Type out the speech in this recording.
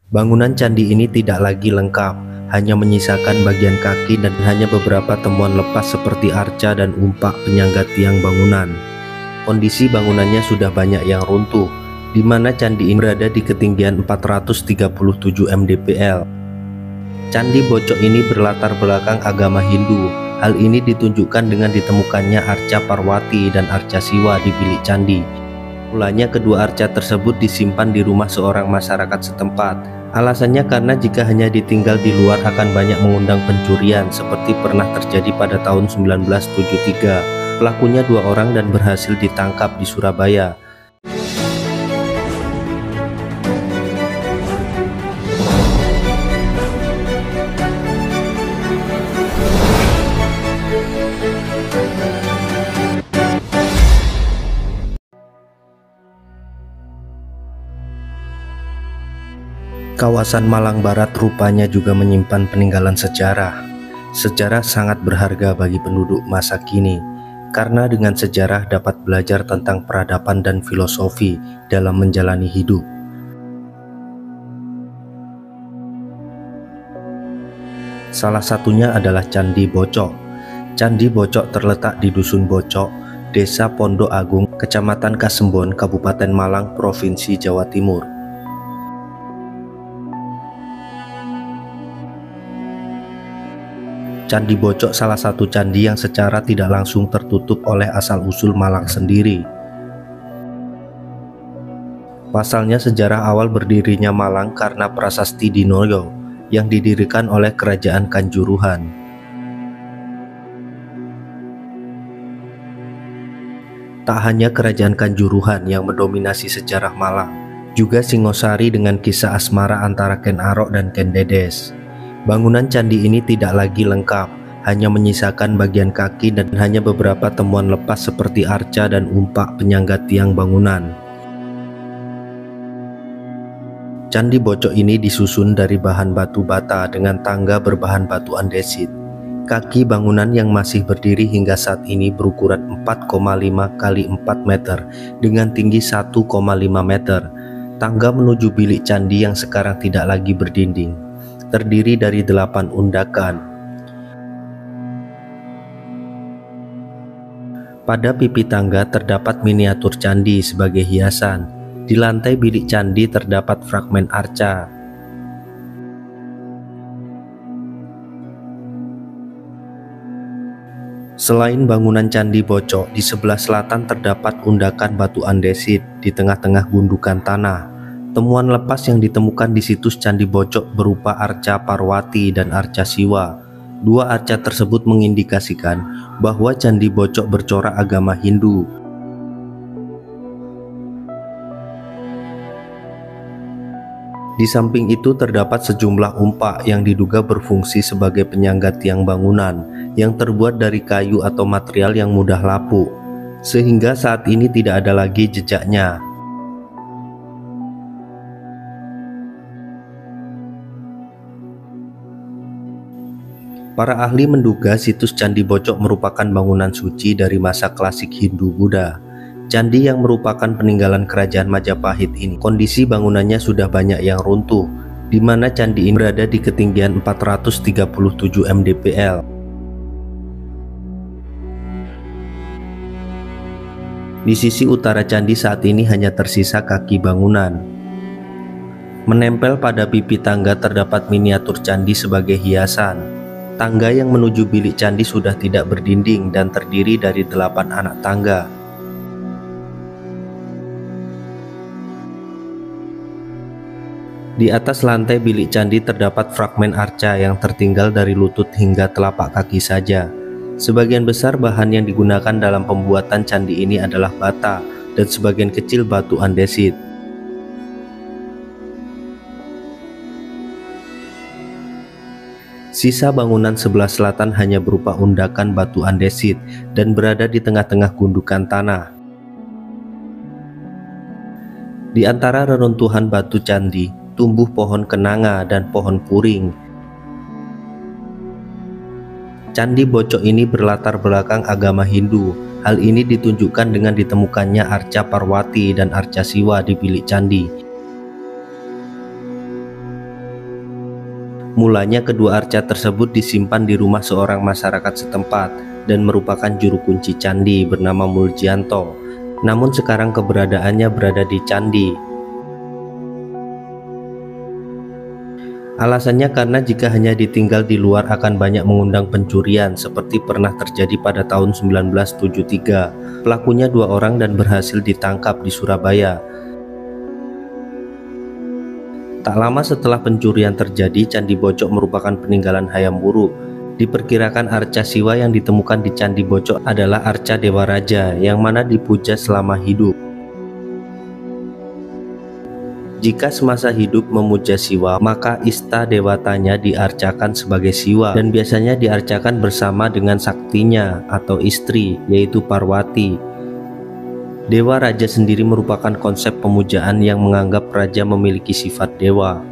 Bangunan candi ini tidak lagi lengkap, hanya menyisakan bagian kaki dan hanya beberapa temuan lepas seperti arca dan umpak penyangga tiang bangunan. Kondisi bangunannya sudah banyak yang runtuh, di mana candi ini berada di ketinggian 437 mdpl. Candi Bocok ini berlatar belakang agama Hindu. Hal ini ditunjukkan dengan ditemukannya arca Parwati dan arca Siwa di bilik candi. Mulanya kedua arca tersebut disimpan di rumah seorang masyarakat setempat. Alasannya karena jika hanya ditinggal di luar akan banyak mengundang pencurian seperti pernah terjadi pada tahun 1973. Pelakunya 2 orang dan berhasil ditangkap di Surabaya. Kawasan Malang Barat rupanya juga menyimpan peninggalan sejarah. Sejarah sangat berharga bagi penduduk masa kini, karena dengan sejarah dapat belajar tentang peradaban dan filosofi dalam menjalani hidup. Salah satunya adalah Candi Bocok. Candi Bocok terletak di Dusun Bocok, Desa Pondok Agung, Kecamatan Kasembon, Kabupaten Malang, Provinsi Jawa Timur. Candi Bocok salah satu candi yang secara tidak langsung tertutup oleh asal-usul Malang sendiri. Pasalnya sejarah awal berdirinya Malang karena Prasasti Dinoyo yang didirikan oleh Kerajaan Kanjuruhan. Tak hanya Kerajaan Kanjuruhan yang mendominasi sejarah Malang, juga Singosari dengan kisah asmara antara Ken Arok dan Ken Dedes. Bangunan candi ini tidak lagi lengkap, hanya menyisakan bagian kaki dan hanya beberapa temuan lepas seperti arca dan umpak penyangga tiang bangunan. Candi Bocok ini disusun dari bahan batu bata dengan tangga berbahan batu andesit. Kaki bangunan yang masih berdiri hingga saat ini berukuran 4,5 x 4 meter dengan tinggi 1,5 meter. Tangga menuju bilik candi yang sekarang tidak lagi berdinding terdiri dari 8 undakan. Pada pipi tangga terdapat miniatur candi sebagai hiasan. Di lantai bilik candi terdapat fragmen arca. Selain bangunan Candi Bocok, di sebelah selatan terdapat undakan batu andesit di tengah-tengah gundukan tanah. Temuan lepas yang ditemukan di situs Candi Bocok berupa arca Parwati dan arca Siwa. 2 arca tersebut mengindikasikan bahwa Candi Bocok bercorak agama Hindu. Di samping itu terdapat sejumlah umpak yang diduga berfungsi sebagai penyangga tiang bangunan yang terbuat dari kayu atau material yang mudah lapuk, sehingga saat ini tidak ada lagi jejaknya. Para ahli menduga situs Candi Bocok merupakan bangunan suci dari masa klasik Hindu-Buddha. Candi yang merupakan peninggalan kerajaan Majapahit ini, kondisi bangunannya sudah banyak yang runtuh, di mana candi ini berada di ketinggian 437 mdpl. Di sisi utara candi saat ini hanya tersisa kaki bangunan. Menempel pada pipi tangga terdapat miniatur candi sebagai hiasan. Tangga yang menuju bilik candi sudah tidak berdinding dan terdiri dari 8 anak tangga. Di atas lantai bilik candi terdapat fragmen arca yang tertinggal dari lutut hingga telapak kaki saja. Sebagian besar bahan yang digunakan dalam pembuatan candi ini adalah bata dan sebagian kecil batu andesit. Sisa bangunan sebelah selatan hanya berupa undakan batu andesit dan berada di tengah-tengah gundukan tanah. Di antara reruntuhan batu candi, tumbuh pohon kenanga dan pohon puring. Candi Bocok ini berlatar belakang agama Hindu. Hal ini ditunjukkan dengan ditemukannya arca Parwati dan arca Siwa di bilik candi. Mulanya kedua arca tersebut disimpan di rumah seorang masyarakat setempat dan merupakan juru kunci candi bernama Muljianto. Namun sekarang keberadaannya berada di candi. Alasannya karena jika hanya ditinggal di luar akan banyak mengundang pencurian seperti pernah terjadi pada tahun 1973. Pelakunya 2 orang dan berhasil ditangkap di Surabaya. Tak lama setelah pencurian terjadi, Candi Bojok merupakan peninggalan Hayam Wuruk. Diperkirakan arca Siwa yang ditemukan di Candi Bojok adalah arca Dewa Raja yang mana dipuja selama hidup. Jika semasa hidup memuja Siwa, maka ista dewatanya diarcakan sebagai Siwa dan biasanya diarcakan bersama dengan saktinya atau istri, yaitu Parwati. Dewa Raja sendiri merupakan konsep pemujaan yang menganggap raja memiliki sifat dewa.